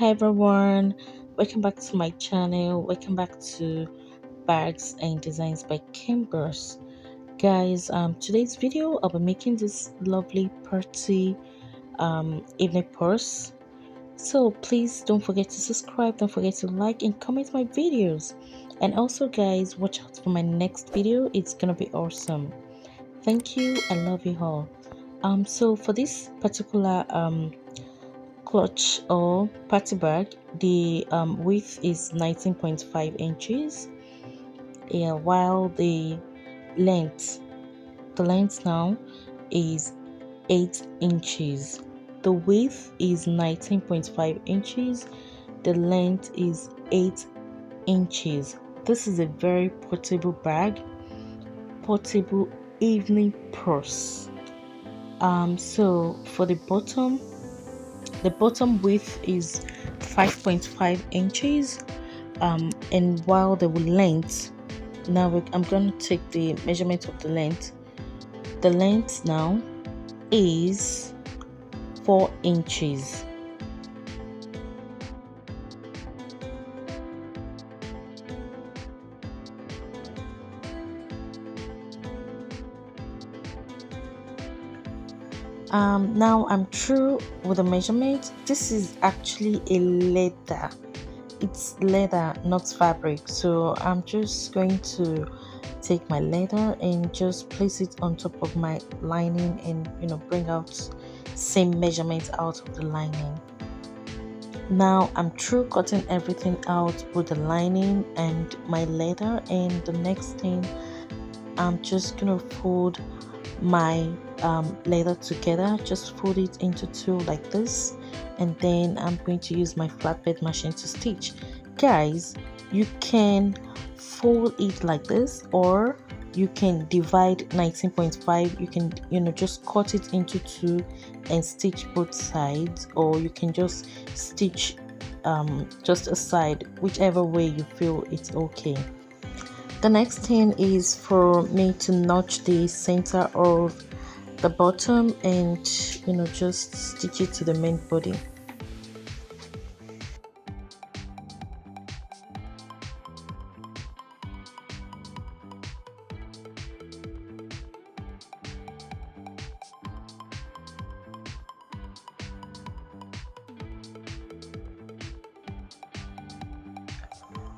everyone, welcome back to my channel. Welcome back to Bags and Designs by Khembuzz. Guys, today's video I'll be making this lovely party evening purse. So please don't forget to subscribe, don't forget to like and comment my videos. And also guys, watch out for my next video. It's gonna be awesome. Thank you. I love you all. So for this particular clutch or party bag, the width is 19.5 inches, yeah, while length the length now is 8 inches. The width is 19.5 inches, the length is 8 inches. This is a very portable bag, portable evening purse. So for the bottom width is 5.5 inches, and while the length, now I'm going to take the measurement of the length. The length now is 4 inches. Now I'm through with the measurement. This is actually a leather. It's leather, not fabric. So I'm just going to take my leather and just place it on top of my lining, and bring out same measurement out of the lining. Now I'm through cutting everything out with the lining and my leather, and the next thing, I'm just gonna fold my leather together. Just fold it into two like this, and then I'm going to use my flatbed machine to stitch. Guys, you can fold it like this, or you can divide 19.5. You can just cut it into two and stitch both sides, or you can just stitch just a side, whichever way you feel it's okay. The next thing is for me to notch the center of the bottom and just stitch it to the main body.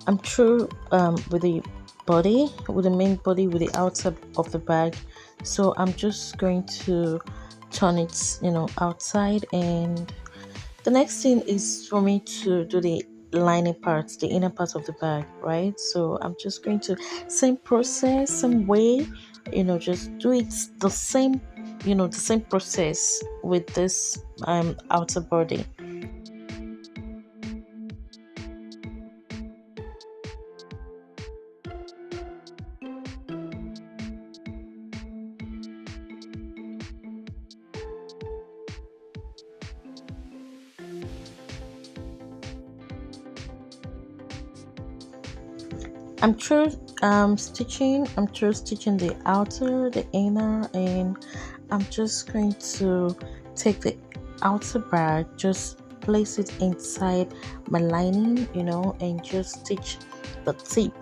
I'm through with the main body, with the outside of the bag. So I'm just going to turn it outside, and the next thing is for me to do the lining parts, the inner part of the bag, right? So I'm just going to same process, same way, just do it the same, the same process with this outer body. I'm through stitching. I'm through stitching the outer, the inner, and I'm just going to take the outer bag, just place it inside my lining, and just stitch the tip.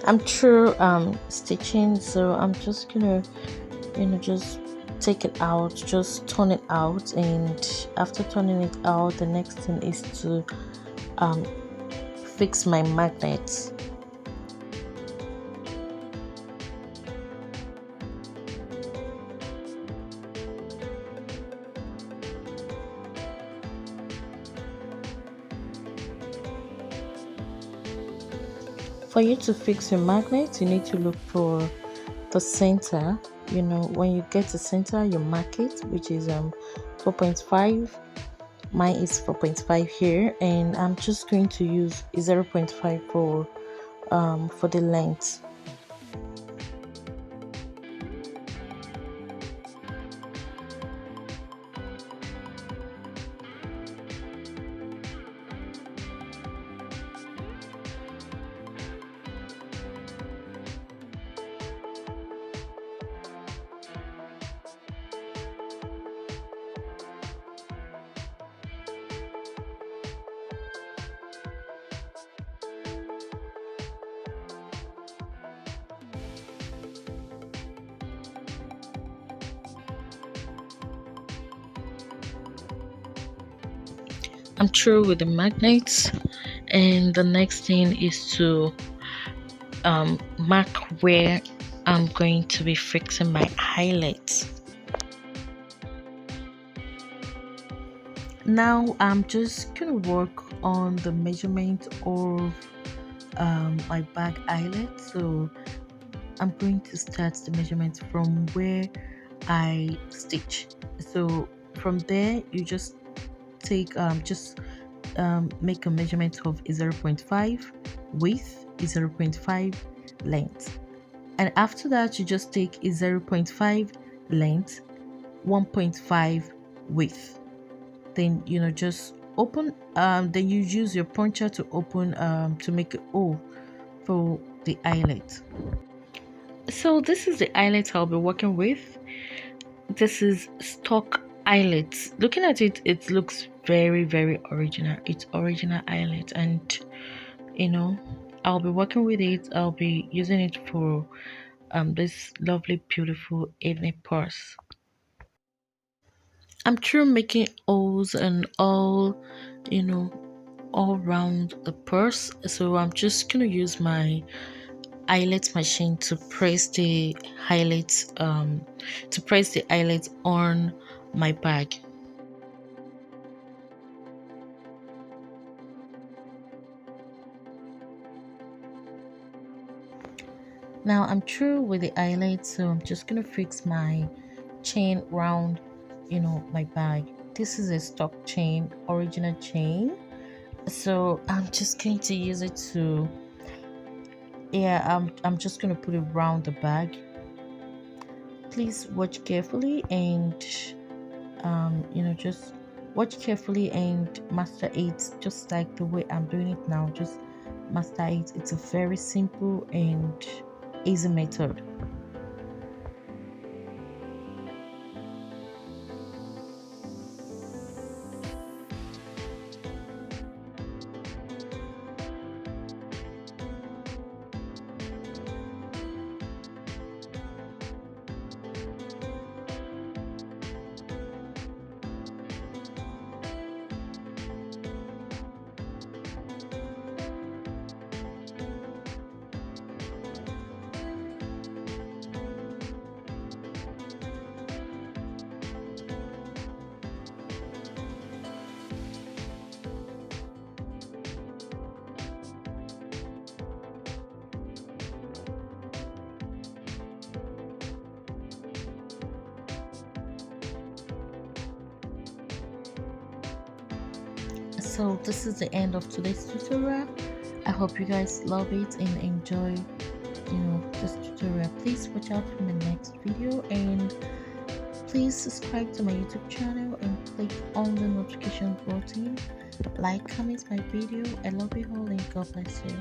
I'm through stitching, so I'm just gonna just take it out, just turn it out, and after turning it out, the next thing is to fix my magnet. For you to fix your magnet, you need to look for the center. When you get the center, you mark it, which is 4.5. Mine is 4.5 here, and I'm just going to use 0.5 for the length. I'm through with the magnets, and the next thing is to mark where I'm going to be fixing my eyelet. Now I'm just gonna work on the measurement of my bag eyelet. So I'm going to start the measurement from where I stitch. So from there, you just take make a measurement of 0.5 width, 0.5 length, and after that you just take a 0.5 length, 1.5 width. Then just open, then you use your puncher to open to make a hole for the eyelet. So this is the eyelet I'll be working with. This is stock eyelet. Looking at it, it looks very, very original. It's original eyelet, and I'll be working with it. I'll be using it for this lovely, beautiful evening purse. I'm through making holes and you know, all around the purse. So I'm just gonna use my eyelet machine to press the eyelet on my bag. Now I'm through with the eyelet, so I'm just gonna fix my chain round my bag. This is a stock chain, original chain, so I'm just going to use it to I'm just gonna put it around the bag. Please watch carefully and just watch carefully and master it, just like the way I'm doing it now. Just master it. It's a very simple and easy method. So this is the end of today's tutorial. I hope you guys love it and enjoy this tutorial. Please watch out for my next video, and please subscribe to my YouTube channel and click on the notification button. Like, comment my video. I love you all, and God bless you.